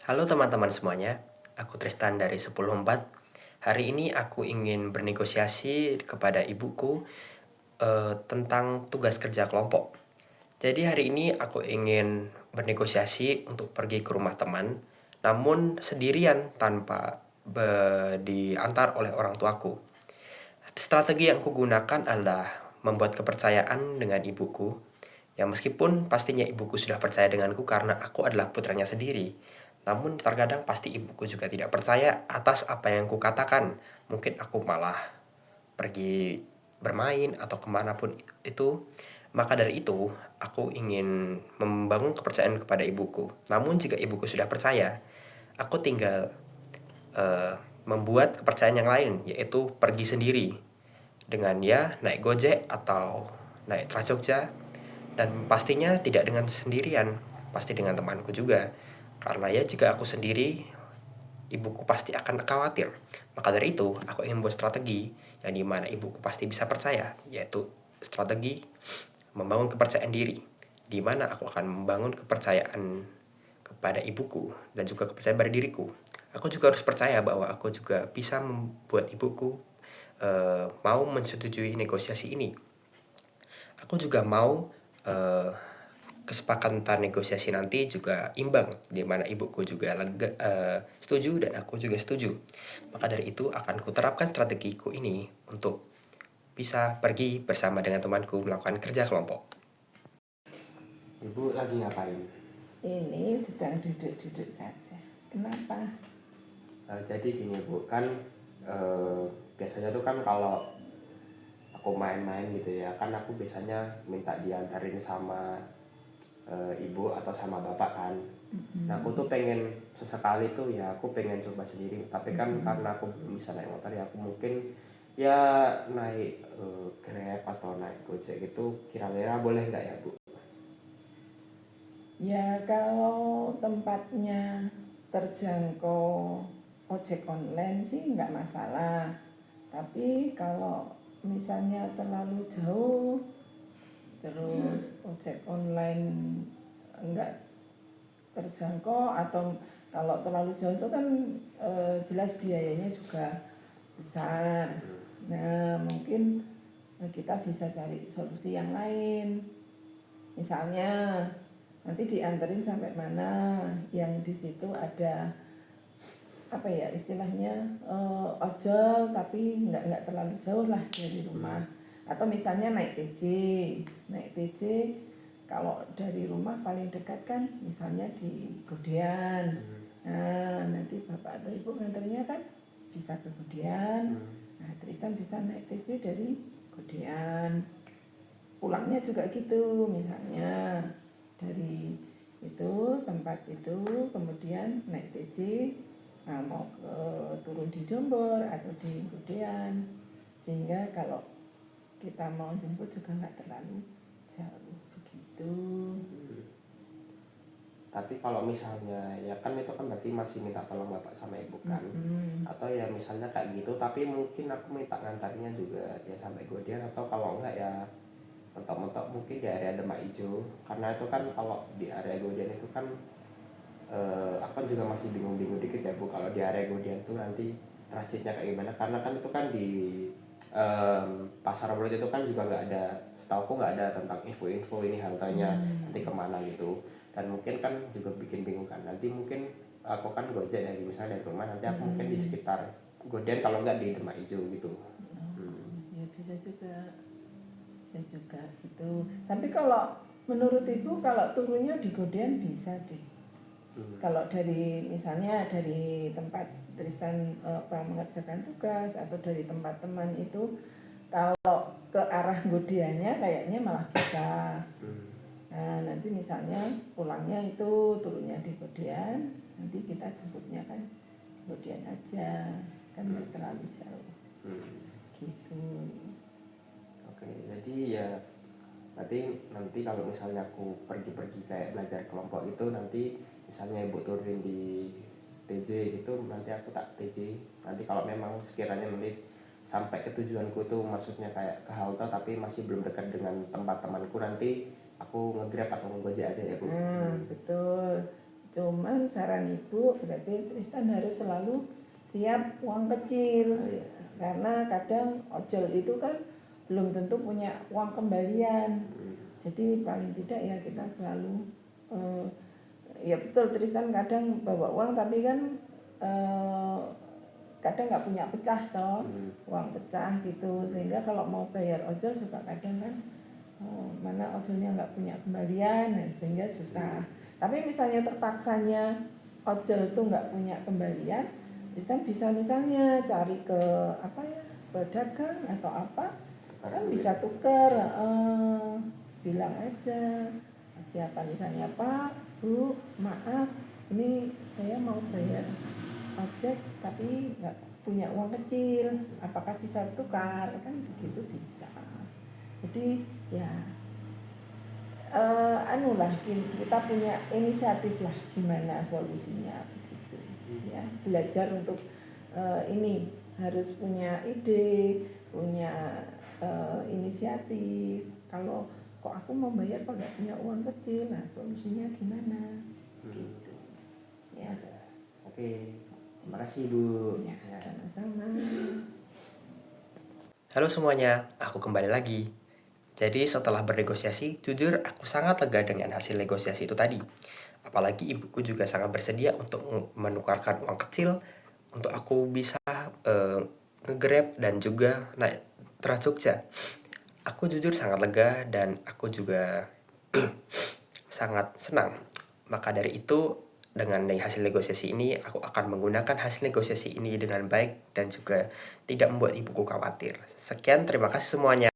Halo teman-teman semuanya, aku Tristan dari 104. Hari ini aku ingin bernegosiasi kepada ibuku tentang tugas kerja kelompok. Jadi hari ini aku ingin bernegosiasi untuk pergi ke rumah teman, namun sendirian tanpa diantar oleh orang tuaku. Strategi yang kugunakan adalah membuat kepercayaan dengan ibuku. Ya meskipun pastinya ibuku sudah percaya denganku karena aku adalah putranya sendiri. Namun terkadang pasti ibuku juga tidak percaya atas apa yang kukatakan. Mungkin aku malah pergi bermain atau kemanapun itu. Maka dari itu, aku ingin membangun kepercayaan kepada ibuku. Namun jika ibuku sudah percaya, aku tinggal membuat kepercayaan yang lain, yaitu pergi sendiri dengan ya naik Gojek atau naik Transjogja, dan pastinya tidak dengan sendirian, pasti dengan temanku juga. Karena ya jika aku sendiri, ibuku pasti akan khawatir. Maka dari itu, aku ingin membuat strategi yang dimana ibuku pasti bisa percaya, yaitu strategi membangun kepercayaan diri, dimana aku akan membangun kepercayaan kepada ibuku dan juga kepercayaan pada diriku. Aku juga harus percaya bahwa aku juga bisa membuat ibuku mau menyetujui negosiasi ini. Aku juga mau kesepakatan negosiasi nanti juga imbang, di mana ibuku juga setuju dan aku juga setuju. Maka dari itu akan kuterapkan strategiku ini untuk bisa pergi bersama dengan temanku melakukan kerja kelompok. Ibu lagi ngapain? Ini sedang duduk-duduk saja. Kenapa? Jadi gini Bu, kan biasanya tuh kan kalau aku main-main gitu ya, kan aku biasanya minta diantarin sama ibu atau sama bapak kan. Nah aku tuh pengen sesekali tuh ya aku pengen coba sendiri, tapi kan karena aku belum bisa naik motor ya aku mungkin ya naik Grab atau naik Gojek gitu, kira-kira boleh nggak ya Bu? Ya kalau tempatnya terjangkau ojek online sih nggak masalah. Tapi kalau misalnya terlalu jauh, terus ojek online nggak terjangkau atau kalau terlalu jauh itu kan jelas biayanya juga besar. Nah mungkin kita bisa cari solusi yang lain. Misalnya nanti dianterin sampai mana, yang di situ ada apa ya istilahnya ojol tapi nggak terlalu jauh lah dari rumah. Atau misalnya naik TJ kalau dari rumah paling dekat kan misalnya di Godean. Nah nanti bapak atau ibu nganternya kan bisa ke Godean. Nah Tristan bisa naik TJ dari Godean. Pulangnya juga gitu, misalnya dari itu tempat itu kemudian naik TJ, nah mau turun di Jombor atau di Godean, sehingga kalau kita mau jemput juga nggak terlalu jauh begitu. Tapi kalau misalnya ya kan itu kan berarti masih minta tolong bapak sama ibu kan. Atau ya misalnya kayak gitu tapi mungkin aku minta ngantarnya juga ya sampai Godian, atau kalau enggak ya mentok-mentok mungkin di area Demak Ijo, karena itu kan kalau di area Godian itu kan aku juga masih bingung-bingung dikit ya Bu, kalau di area Godian tuh nanti transitnya kayak gimana, karena kan itu kan di Pasar Bulut itu kan juga nggak ada, setauku nggak ada tentang info-info ini haltenya nanti kemana gitu. Dan mungkin kan juga bikin bingung kan, nanti mungkin aku kan Gojek dari misalnya dari rumah, nanti aku mungkin di sekitar Godian kalau nggak di Demak Ijo gitu. Ya bisa juga gitu. Tapi kalau menurut ibu kalau turunnya di Godean bisa deh. Kalau dari misalnya dari tempat Tristan mengerjakan tugas atau dari tempat teman itu, kalau ke arah Godeannya kayaknya malah bisa. Nah nanti misalnya pulangnya itu turunnya di Godean, nanti kita jemputnya kan Godean aja, kan nggak terlalu jauh. Gitu. Oke, jadi ya nanti kalau misalnya aku pergi-pergi kayak belajar kelompok itu, nanti misalnya ibu turunin di TJ gitu, nanti aku tak TJ. Nanti kalau memang sekiranya nanti sampai ke tujuanku tuh, maksudnya kayak ke halte tapi masih belum dekat dengan tempat temanku, nanti aku nge-Grab atau nge-Gojek aja ya Bu. Betul. Cuman saran ibu berarti Tristan harus selalu siap uang kecil. Karena kadang ojol itu kan belum tentu punya uang kembalian. Jadi paling tidak ya kita selalu ya betul Tristan kadang bawa uang tapi kan kadang nggak punya pecah toh, uang pecah gitu, sehingga kalau mau bayar ojol juga kadang kan mana ojolnya nggak punya kembalian, nah, sehingga susah. Tapi misalnya terpaksanya ojol itu nggak punya kembalian, Tristan bisa misalnya cari ke apa ya, pedagang atau apa, kan bisa tuker, bilang aja siapa misalnya, Pak, Bu, maaf, ini saya mau bayar ojek tapi nggak punya uang kecil, apakah bisa tukar, kan begitu bisa. Jadi ya kita punya inisiatif lah gimana solusinya begitu ya, belajar untuk ini harus punya ide, punya inisiatif. Kalau kok aku mau bayar kok nggak punya uang kecil, nah solusinya gimana gitu ya. Oke, terima kasih Bu. Ya, sama-sama. Halo semuanya, aku kembali lagi. Jadi setelah bernegosiasi, jujur aku sangat lega dengan hasil negosiasi itu tadi. Apalagi ibuku juga sangat bersedia untuk menukarkan uang kecil untuk aku bisa nge-grab dan juga naik Trans Jogja. Aku jujur sangat lega dan aku juga sangat senang. Maka dari itu, dengan hasil negosiasi ini, aku akan menggunakan hasil negosiasi ini dengan baik dan juga tidak membuat ibuku khawatir. Sekian, terima kasih semuanya.